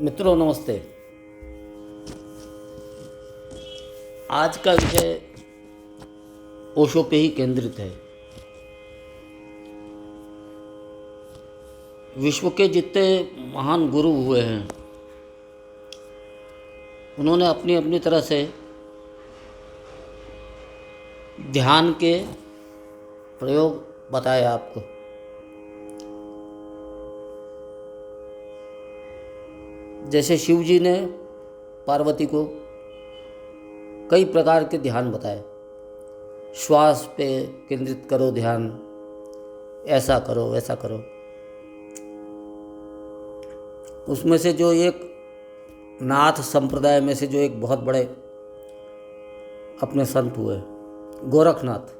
मित्रों नमस्ते। आज का विषय ओशो पे ही केंद्रित है। विश्व के जितने महान गुरु हुए हैं उन्होंने अपनी अपनी तरह से ध्यान के प्रयोग बताए आपको। जैसे शिव जी ने पार्वती को कई प्रकार के ध्यान बताए। श्वास पे केंद्रित करो ध्यान, ऐसा करो वैसा करो। उसमें से जो एक नाथ संप्रदाय में से जो एक बहुत बड़े अपने संत हुए गोरखनाथ,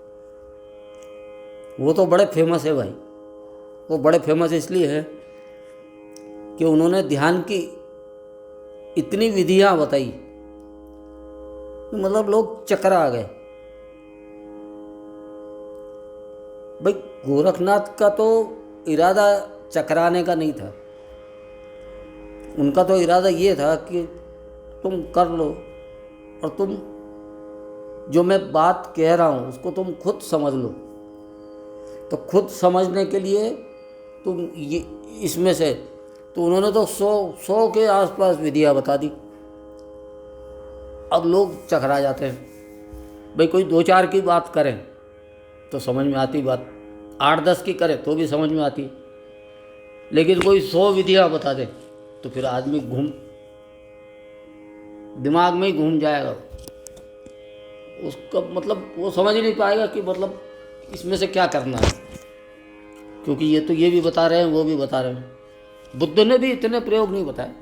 वो तो बड़े फेमस है भाई। वो बड़े फेमस इसलिए है कि उन्होंने ध्यान की इतनी विधियां बताई, मतलब लोग चक्कर आ गए। भाई गोरखनाथ का तो इरादा चकराने का नहीं था। उनका तो इरादा ये था कि तुम कर लो और तुम जो मैं बात कह रहा हूँ उसको तुम खुद समझ लो। तो खुद समझने के लिए तुम ये इसमें से तो उन्होंने तो 100 के आसपास विधियाँ बता दी। अब लोग चकरा जाते हैं। भाई कोई 2-4 की बात करें तो समझ में आती बात, 8-10 की करे तो भी समझ में आती, लेकिन कोई 100 विधियाँ बता दे तो फिर आदमी दिमाग में ही घूम जाएगा। उसका मतलब वो समझ ही नहीं पाएगा कि मतलब इसमें से क्या करना है, क्योंकि ये भी बता रहे हैं वो भी बता रहे हैं। बुद्ध ने भी इतने प्रयोग नहीं बताए।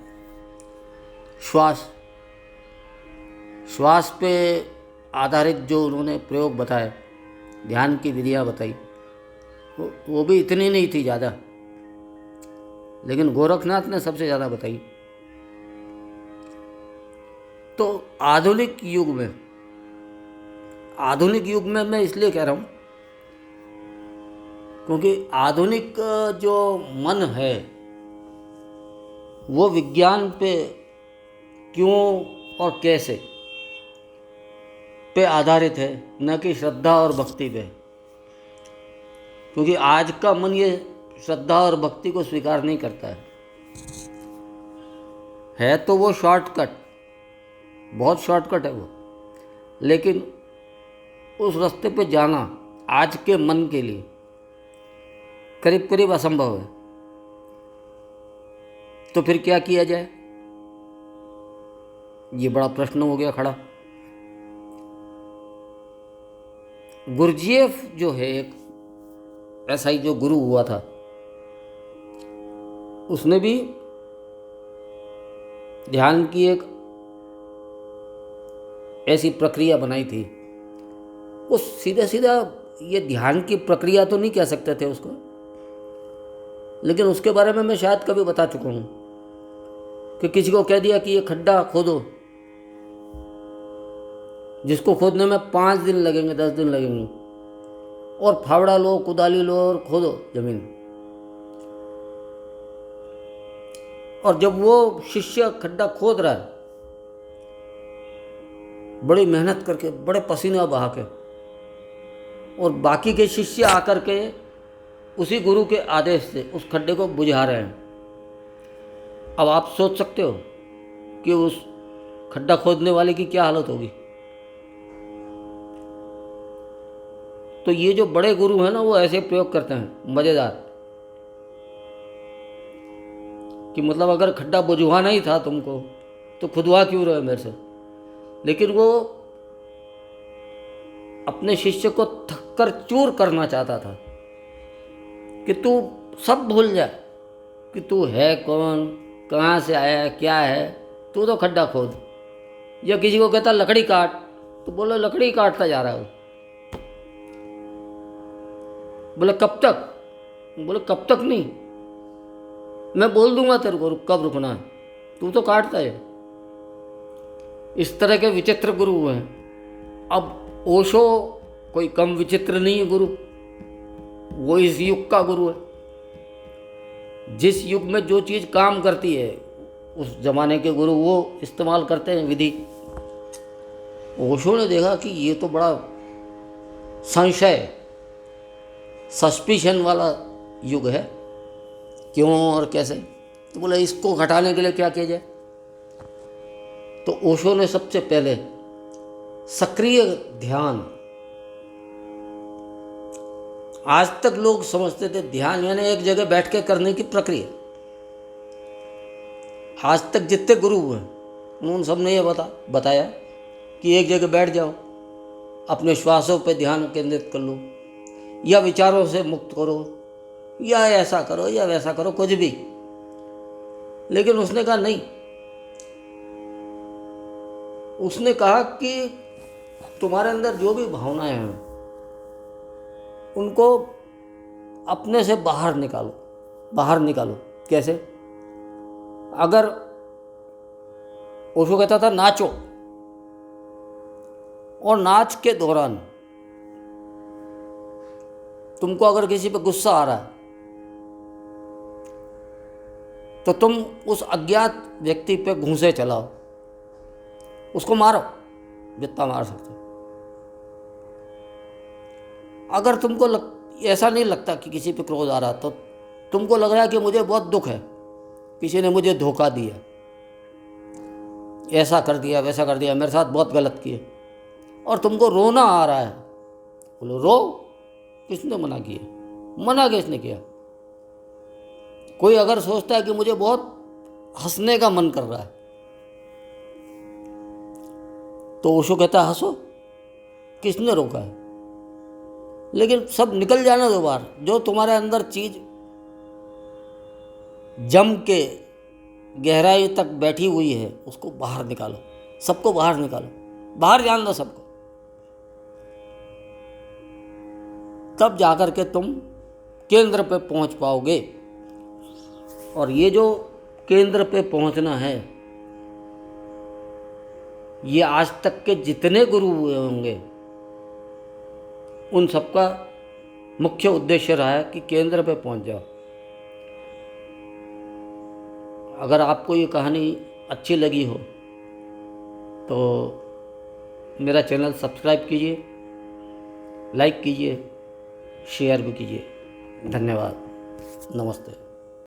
श्वास पे आधारित जो उन्होंने प्रयोग बताए, ध्यान की विधियाँ बताई, वो भी इतनी नहीं थी ज़्यादा, लेकिन गोरखनाथ ने सबसे ज़्यादा बताई। तो आधुनिक युग में मैं इसलिए कह रहा हूँ क्योंकि आधुनिक जो मन है वो विज्ञान पे क्यों और कैसे पे आधारित है, न कि श्रद्धा और भक्ति पे। क्योंकि आज का मन ये श्रद्धा और भक्ति को स्वीकार नहीं करता है तो वो शॉर्टकट, बहुत शॉर्टकट है वो, लेकिन उस रास्ते पे जाना आज के मन के लिए करीब करीब असंभव है। तो फिर क्या किया जाए, ये बड़ा प्रश्न हो गया खड़ा। गुरजीएफ जो है एक ऐसा ही जो गुरु हुआ था, उसने भी ध्यान की एक ऐसी प्रक्रिया बनाई थी। वो सीधा सीधा ये ध्यान की प्रक्रिया तो नहीं कह सकते थे उसको, लेकिन उसके बारे में मैं शायद कभी बता चुका हूँ कि किसी को कह दिया कि ये खड्डा खोदो, जिसको खोदने में 5 दिन लगेंगे 10 दिन लगेंगे, और फावड़ा लो कुदाली लो और खोदो जमीन। और जब वो शिष्य खड्डा खोद रहा है बड़ी मेहनत करके, बड़े पसीना बहा के, और बाकी के शिष्य आकर के उसी गुरु के आदेश से उस खड्डे को बुझा रहे हैं। अब आप सोच सकते हो कि उस खड्डा खोदने वाले की क्या हालत होगी। तो ये जो बड़े गुरु हैं ना, वो ऐसे प्रयोग करते हैं मजेदार, कि मतलब अगर खड्डा बुझवाना ही था तुमको तो खुदवा क्यों रहे मेरे से। लेकिन वो अपने शिष्य को थक्कर चूर करना चाहता था कि तू सब भूल जा कि तू है कौन, कहाँ से आया, क्या है, तू तो खड्डा खोद। या किसी को कहता लकड़ी काट, तो बोलो लकड़ी काटता जा रहा है। बोले कब तक, बोले कब तक नहीं, मैं बोल दूंगा तेरे को कब रुकना है, तू तो काटता है। इस तरह के विचित्र गुरु हुए हैं। अब ओशो कोई कम विचित्र नहीं है गुरु, वो इस युग का गुरु है। जिस युग में जो चीज़ काम करती है उस जमाने के गुरु वो इस्तेमाल करते हैं विधि। ओशो ने देखा कि ये तो बड़ा संशय, सस्पिशन वाला युग है, क्यों और कैसे। तो बोले इसको घटाने के लिए क्या किया जाए। तो ओशो ने सबसे पहले सक्रिय ध्यान, आज तक लोग समझते थे ध्यान यानी एक जगह बैठ के करने की प्रक्रिया। आज तक जितने गुरु हुए उन सब ने ये बताया कि एक जगह बैठ जाओ, अपने श्वासों पे ध्यान केंद्रित कर लो, या विचारों से मुक्त करो, या ऐसा करो या वैसा करो, कुछ भी। लेकिन उसने कहा नहीं, उसने कहा कि तुम्हारे अंदर जो भी भावनाएं हैं उनको अपने से बाहर निकालो, बाहर निकालो। कैसे? अगर ओशो कहता था नाचो, और नाच के दौरान तुमको अगर किसी पे गुस्सा आ रहा है तो तुम उस अज्ञात व्यक्ति पे घूंसे चलाओ, उसको मारो जितना मार सकते। अगर तुमको ऐसा नहीं लगता कि किसी पे क्रोध आ रहा, तो तुमको लग रहा है कि मुझे बहुत दुख है, किसी ने मुझे धोखा दिया, ऐसा कर दिया वैसा कर दिया, मेरे साथ बहुत गलत किए, और तुमको रोना आ रहा है, बोलो रो। किसने मना किया? मना किसने किया? कोई अगर सोचता है कि मुझे बहुत हंसने का मन कर रहा है तो ओशो कहता है हंसो, किसने रोका है? लेकिन सब निकल जाना दो बाहर। जो तुम्हारे अंदर चीज जम के गहराई तक बैठी हुई है उसको बाहर निकालो, सबको बाहर निकालो, बाहर जान दो सबको। तब जाकर के तुम केंद्र पे पहुंच पाओगे। और ये जो केंद्र पे पहुंचना है, ये आज तक के जितने गुरु हुए होंगे उन सबका मुख्य उद्देश्य रहा है कि केंद्र पे पहुंच जाओ। अगर आपको ये कहानी अच्छी लगी हो तो मेरा चैनल सब्सक्राइब कीजिए, लाइक कीजिए, शेयर भी कीजिए। धन्यवाद। नमस्ते।